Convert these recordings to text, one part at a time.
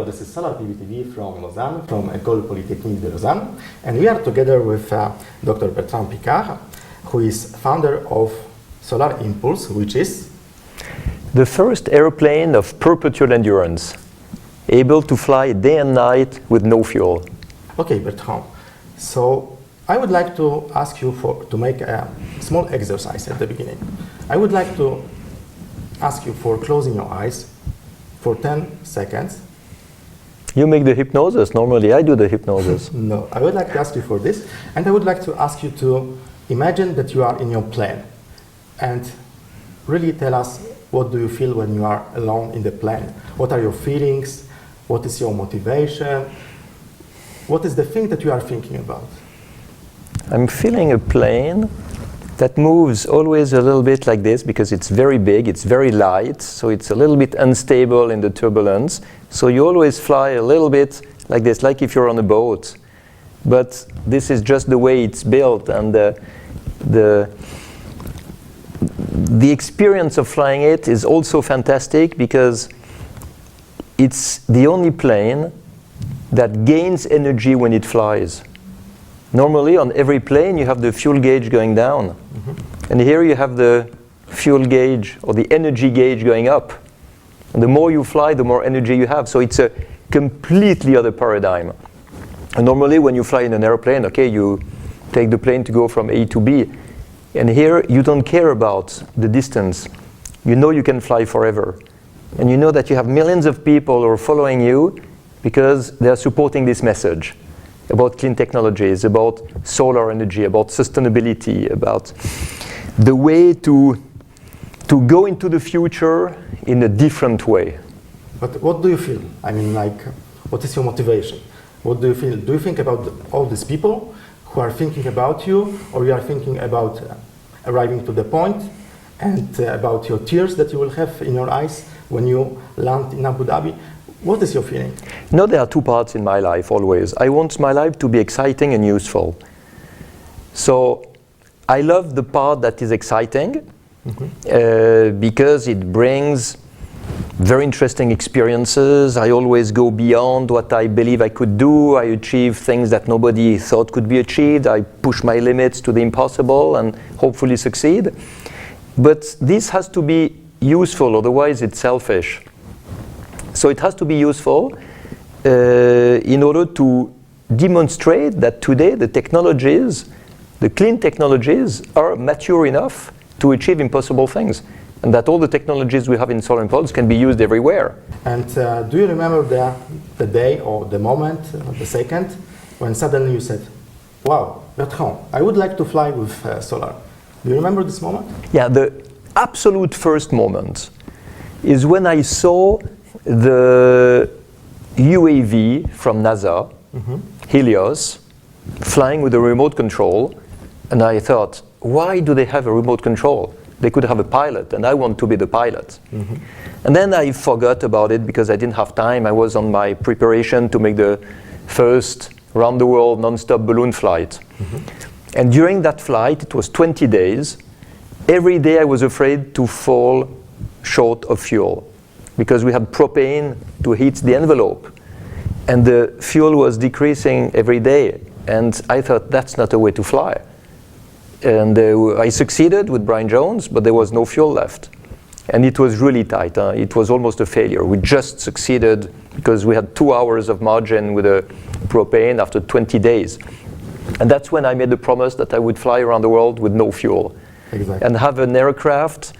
this is Solar PBTV from Lausanne, from École Polytechnique de Lausanne, and we are together with Dr. Bertrand Piccard, who is founder of Solar Impulse, which is the first airplane of perpetual endurance, able to fly day and night with no fuel. Okay, Bertrand. So I would like to ask you to make a small exercise at the beginning. I would like to ask you for closing your eyes for 10 seconds. You make the hypnosis. Normally I do the hypnosis. No, I would like to ask you for this, and I would like to ask you to imagine that you are in your plane and really tell us, what do you feel when you are alone in the plane? What are your feelings? What is your motivation? What is the thing that you are thinking about? I'm feeling a plane that moves always a little bit like this because it's very big, it's very light, so it's a little bit unstable in the turbulence. So you always fly a little bit like this, like if you're on a boat. But this is just the way it's built, and the experience of flying it is also fantastic because it's the only plane that gains energy when it flies. Normally on every plane you have the fuel gauge going down. And here you have the fuel gauge or the energy gauge going up. And the more you fly, the more energy you have. So it's a completely other paradigm. And normally when you fly in an airplane, okay, you take the plane to go from A to B. And here you don't care about the distance. You know you can fly forever. And you know that you have millions of people who are following you because they are supporting this message about clean technologies, about solar energy, about sustainability, about the way to go into the future in a different way. But what do you feel? I mean, like, what is your motivation? What do you feel? Do you think about all these people who are thinking about you, or you are thinking about arriving to the point and about your tears that you will have in your eyes when you land in Abu Dhabi? What is your feeling? No, there are two parts in my life always. I want my life to be exciting and useful. So I love the part that is exciting because it brings very interesting experiences. I always go beyond what I believe I could do. I achieve things that nobody thought could be achieved. I push my limits to the impossible and hopefully succeed. But this has to be useful, otherwise it's selfish. So it has to be useful in order to demonstrate that today the technologies, the clean technologies, are mature enough to achieve impossible things, and that all the technologies we have in Solar Impulse can be used everywhere. And do you remember the day or the moment, the second, when suddenly you said, wow, Bertrand, I would like to fly with solar? Do you remember this moment? Yeah, the absolute first moment is when I saw the UAV from NASA, Helios, flying with a remote control, and I thought, why do they have a remote control? They could have a pilot, and I want to be the pilot. And then I forgot about it because I didn't have time. I was on my preparation to make the first round-the-world non-stop balloon flight. And during that flight, it was 20 days, every day I was afraid to fall short of fuel, because we had propane to heat the envelope. And the fuel was decreasing every day. And I thought, that's not a way to fly. And I succeeded with Brian Jones, but there was no fuel left. And it was really tight. It was almost a failure. We just succeeded because we had 2 hours of margin with a propane after 20 days. And that's when I made the promise that I would fly around the world with no fuel. Exactly. And have an aircraft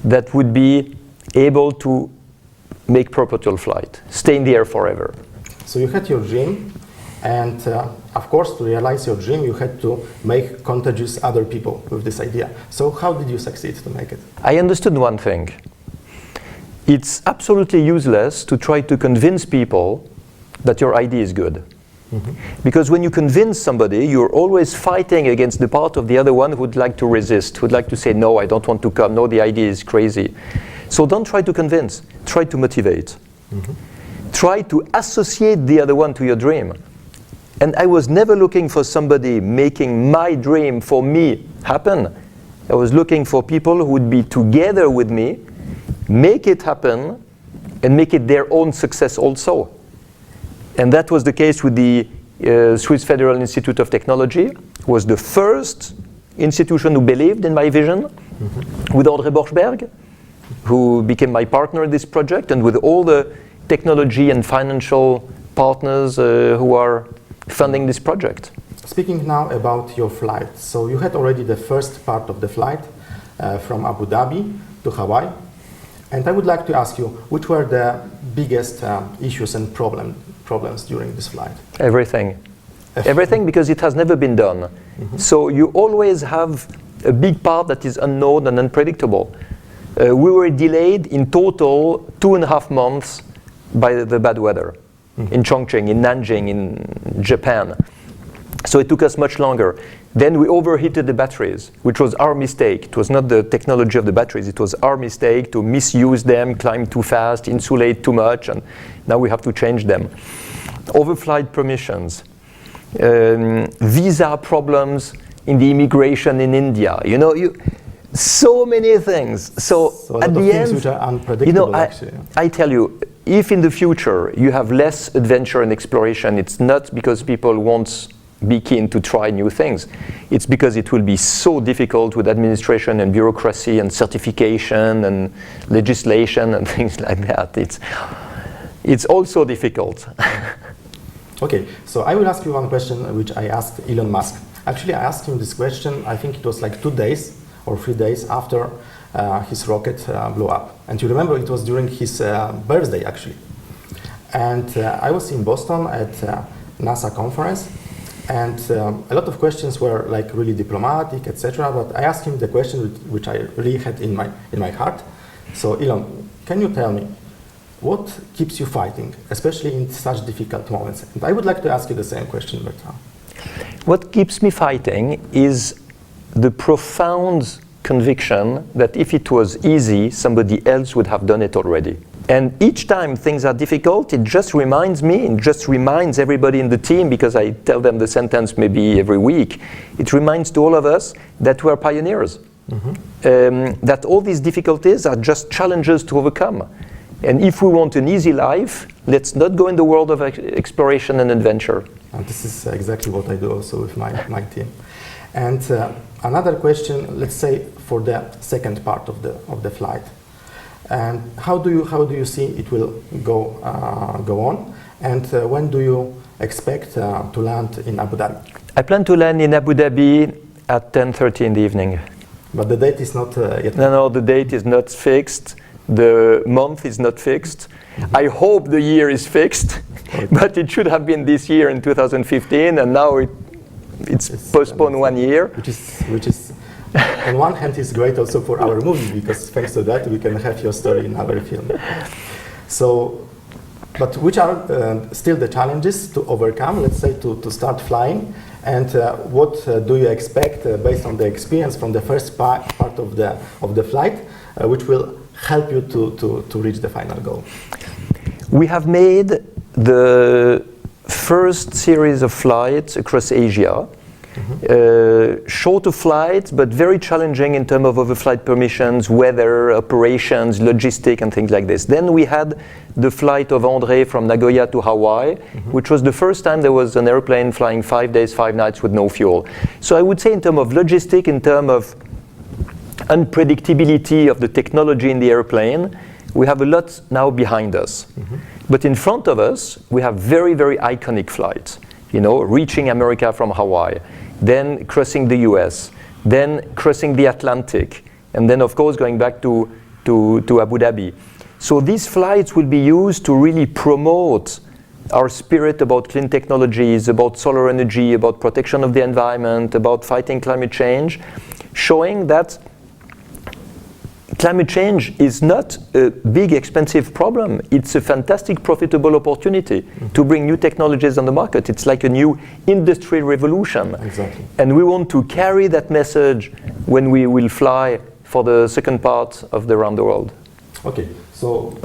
that would be able to make perpetual flight, stay in the air forever. So you had your dream, and of course, to realize your dream, you had to make contagious other people with this idea. So how did you succeed to make it? I understood one thing. It's absolutely useless to try to convince people that your idea is good. Because when you convince somebody, you're always fighting against the part of the other one who would like to resist, who would like to say, no, I don't want to come, no, the idea is crazy. So don't try to convince, try to motivate. Try to associate the other one to your dream. And I was never looking for somebody making my dream for me happen. I was looking for people who would be together with me, make it happen, and make it their own success also. And that was the case with the Swiss Federal Institute of Technology. It was the first institution who believed in my vision, with André Borschberg, who became my partner in this project, and with all the technology and financial partners who are funding this project. Speaking now about your flight, so you had already the first part of the flight from Abu Dhabi to Hawaii, and I would like to ask you, which were the biggest issues and problems during this flight? Everything. Everything, because it has never been done. So you always have a big part that is unknown and unpredictable. We were delayed in total 2.5 months by the bad weather in Chongqing, in Nanjing, in Japan. So it took us much longer. Then we overheated the batteries, which was our mistake. It was not the technology of the batteries, it was our mistake to misuse them, climb too fast, insulate too much, and now we have to change them. Overflight permissions, visa problems in the immigration in India. You know, so many things. So at the end, which are unpredictable, I tell you, if in the future you have less adventure and exploration, it's not because people won't be keen to try new things. It's because it will be so difficult with administration and bureaucracy and certification and legislation and things like that. It's also difficult. Okay, so I will ask you one question which I asked Elon Musk. Actually, I asked him this question, I think it was like 2 days or 3 days after his rocket blew up. And you remember it was during his birthday, actually. And I was in Boston at NASA conference, and a lot of questions were like really diplomatic, etc. But I asked him the question which I really had in my heart. So Elon, can you tell me, what keeps you fighting, especially in such difficult moments? And I would like to ask you the same question, Bertrand. What keeps me fighting is the profound conviction that if it was easy, somebody else would have done it already. And each time things are difficult, it just reminds me, and just reminds everybody in the team, because I tell them the sentence maybe every week, it reminds to all of us that we're pioneers. That all these difficulties are just challenges to overcome. And if we want an easy life, let's not go in the world of exploration and adventure. And this is exactly what I do also with my team. And another question, let's say for the second part of the flight. And how do you see it will go on? And when do you expect to land in Abu Dhabi? I plan to land in Abu Dhabi at 10:30 in the evening. But the date is not yet. No, the date is not fixed. The month is not fixed. I hope the year is fixed, but it should have been this year in 2015, and now it's postponed 1 year. Which is on one hand is great also for our movie, because thanks to that we can have your story in our film. So, but which are still the challenges to overcome, let's say, to start flying, and what do you expect based on the experience from the first part of the flight, which will help you to reach the final goal? We have made the first series of flights across Asia. Shorter flights, but very challenging in terms of overflight permissions, weather, operations, logistic, and things like this. Then we had the flight of André from Nagoya to Hawaii, which was the first time there was an airplane flying 5 days, 5 nights with no fuel. So I would say in terms of logistic, in terms of unpredictability of the technology in the airplane, we have a lot now behind us. But in front of us, we have very, very iconic flights. You know, reaching America from Hawaii, then crossing the US, then crossing the Atlantic, and then of course going back to Abu Dhabi. So these flights will be used to really promote our spirit about clean technologies, about solar energy, about protection of the environment, about fighting climate change, showing that climate change is not a big, expensive problem. It's a fantastic, profitable opportunity to bring new technologies on the market. It's like a new industrial revolution. Exactly. And we want to carry that message when we will fly for the second part of the Round the World. Okay, so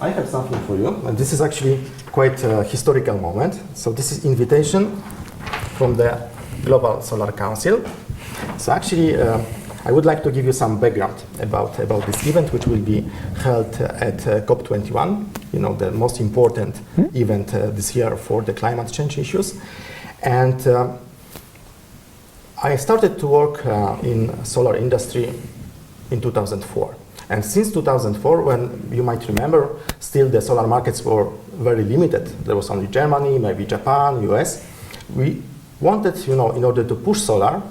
I have something for you. And this is actually quite a historical moment. So this is invitation from the Global Solar Council. So actually, I would like to give you some background about this event, which will be held at COP21 the most important event this year for the climate change issues. And I started to work in solar industry in 2004. And since 2004, when you might remember, still the solar markets were very limited. There was only Germany, maybe Japan, US. We wanted, in order to push solar,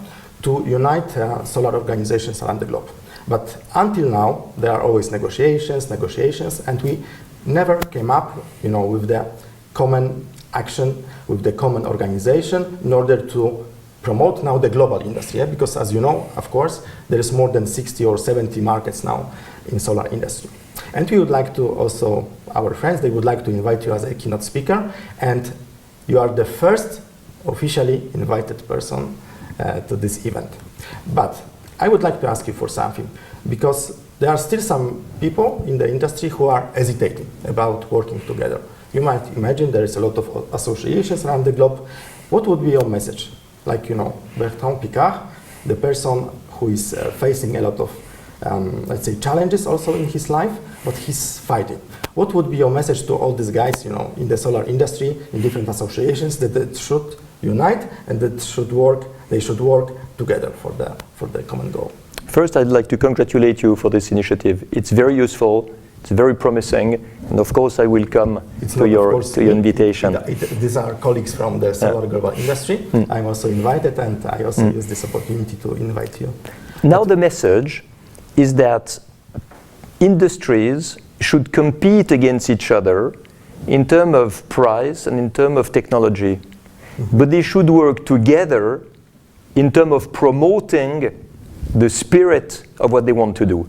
to unite solar organizations around the globe. But until now, there are always negotiations, and we never came up, with the common action, with the common organization in order to promote now the global industry, because as you know, of course, there is more than 60 or 70 markets now in solar industry. And we would like to also, our friends, they would like to invite you as a keynote speaker, and you are the first officially invited person to this event. But I would like to ask you for something, because there are still some people in the industry who are hesitating about working together. You might imagine there is a lot of associations around the globe. What would be your message? Like, Bertrand Piccard, the person who is facing a lot of, let's say, challenges also in his life, but he's fighting. What would be your message to all these guys, in the solar industry, in different associations, that they should unite and that they should work together for the common goal? First, I'd like to congratulate you for this initiative. It's very useful. It's very promising, and of course I will come to your invitation. These are colleagues from the solar global industry. I'm also invited, and I also use this opportunity to invite you. Now the message is that industries should compete against each other in terms of price and in terms of technology, but they should work together in terms of promoting the spirit of what they want to do.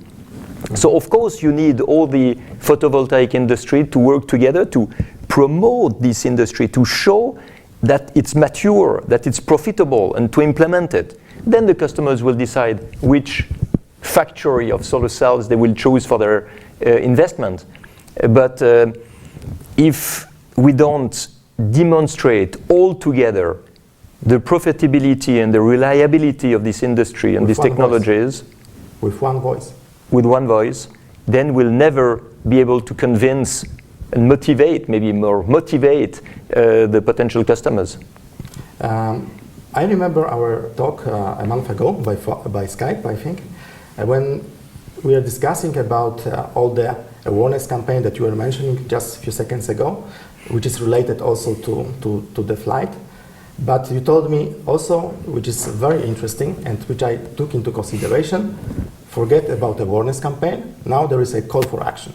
So of course you need all the photovoltaic industry to work together to promote this industry, to show that it's mature, that it's profitable, and to implement it. Then the customers will decide which factory of solar cells they will choose for their investment. But if we don't demonstrate all together the profitability and the reliability of this industry and these technologies with one voice, then we'll never be able to convince and motivate the potential customers. I remember our talk a month ago by Skype, I think, when we were discussing about all the awareness campaign that you were mentioning just a few seconds ago, which is related also to the flight. But you told me also, which is very interesting and which I took into consideration, forget about the awareness campaign. Now there is a call for action.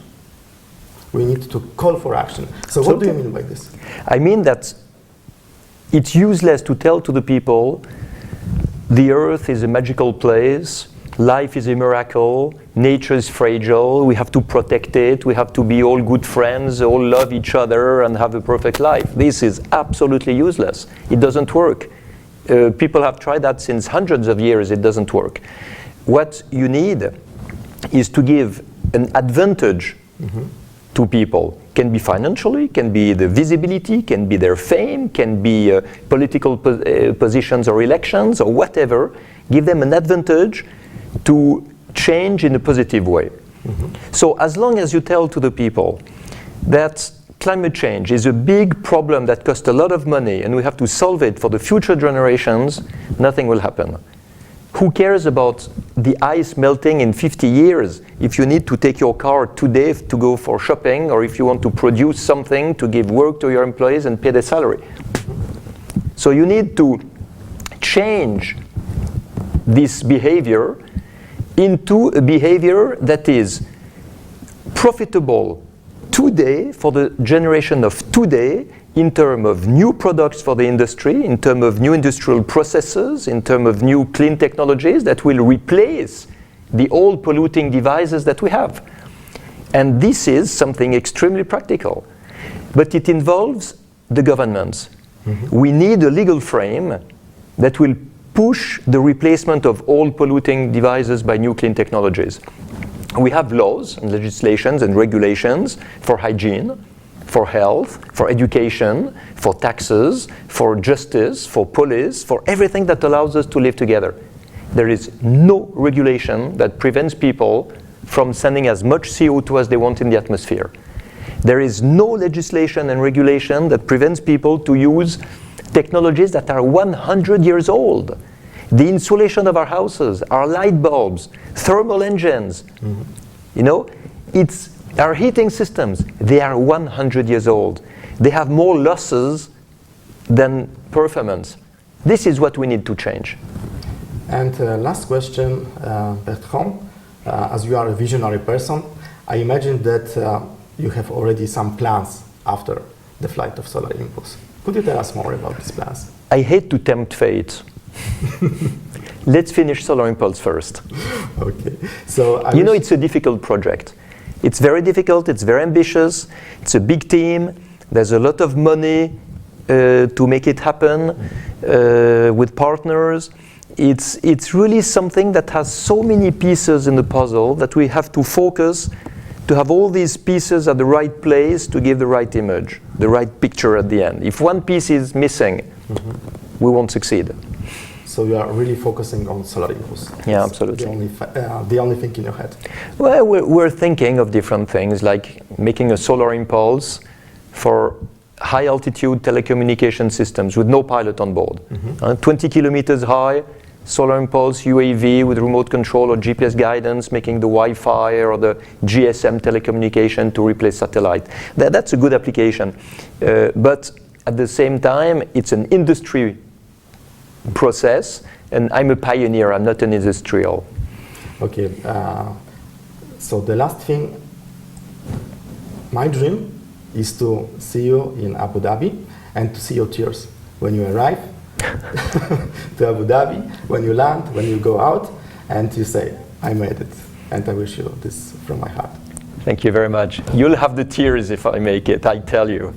We need to call for action. So what do you mean by this? I mean that it's useless to tell to the people the earth is a magical place, life is a miracle, nature is fragile, we have to protect it, we have to be all good friends, all love each other and have a perfect life. This is absolutely useless. It doesn't work. People have tried that since hundreds of years. It doesn't work. What you need is to give an advantage to people. Can be financially, can be the visibility, can be their fame, can be political positions or elections or whatever. Give them an advantage to change in a positive way. So as long as you tell to the people that climate change is a big problem that costs a lot of money and we have to solve it for the future generations, nothing will happen. Who cares about the ice melting in 50 years if you need to take your car today to go for shopping, or if you want to produce something to give work to your employees and pay their salary? So you need to change this behavior into a behavior that is profitable today for the generation of today, in terms of new products for the industry, in terms of new industrial processes, in terms of new clean technologies that will replace the old polluting devices that we have. And this is something extremely practical. But it involves the governments. We need a legal frame that will push the replacement of old polluting devices by new clean technologies. We have laws and legislations and regulations for hygiene, for health, for education, for taxes, for justice, for police, for everything that allows us to live together. There is no regulation that prevents people from sending as much CO2 as they want in the atmosphere. There is no legislation and regulation that prevents people to use technologies that are 100 years old. The insulation of our houses, our light bulbs, thermal engines, you know, it's our heating systems, they are 100 years old. They have more losses than performance. This is what we need to change. And last question, Bertrand, as you are a visionary person, I imagine that you have already some plans after the flight of Solar Impulse. Could you tell us more about these plans? I hate to tempt fate. Let's finish Solar Impulse first. Okay. So you know, it's a difficult project. It's very difficult, it's very ambitious, it's a big team, there's a lot of money to make it happen with partners. It's really something that has so many pieces in the puzzle that we have to focus to have all these pieces at the right place to give the right image, the right picture at the end. If one piece is missing, we won't succeed. So you are really focusing on Solar Impulse. Yeah, absolutely. The only thing in your head. Well, we're thinking of different things, like making a Solar Impulse for high altitude telecommunication systems with no pilot on board. 20 kilometers high, Solar Impulse UAV with remote control or GPS guidance, making the Wi-Fi or the GSM telecommunication to replace satellite. That's a good application. But at the same time, it's an industry process, and I'm a pioneer, I'm not an industrial. Okay, so the last thing, my dream is to see you in Abu Dhabi and to see your tears when you arrive to Abu Dhabi, when you land, when you go out, and you say, I made it. And I wish you this from my heart. Thank you very much. You'll have the tears if I make it, I tell you.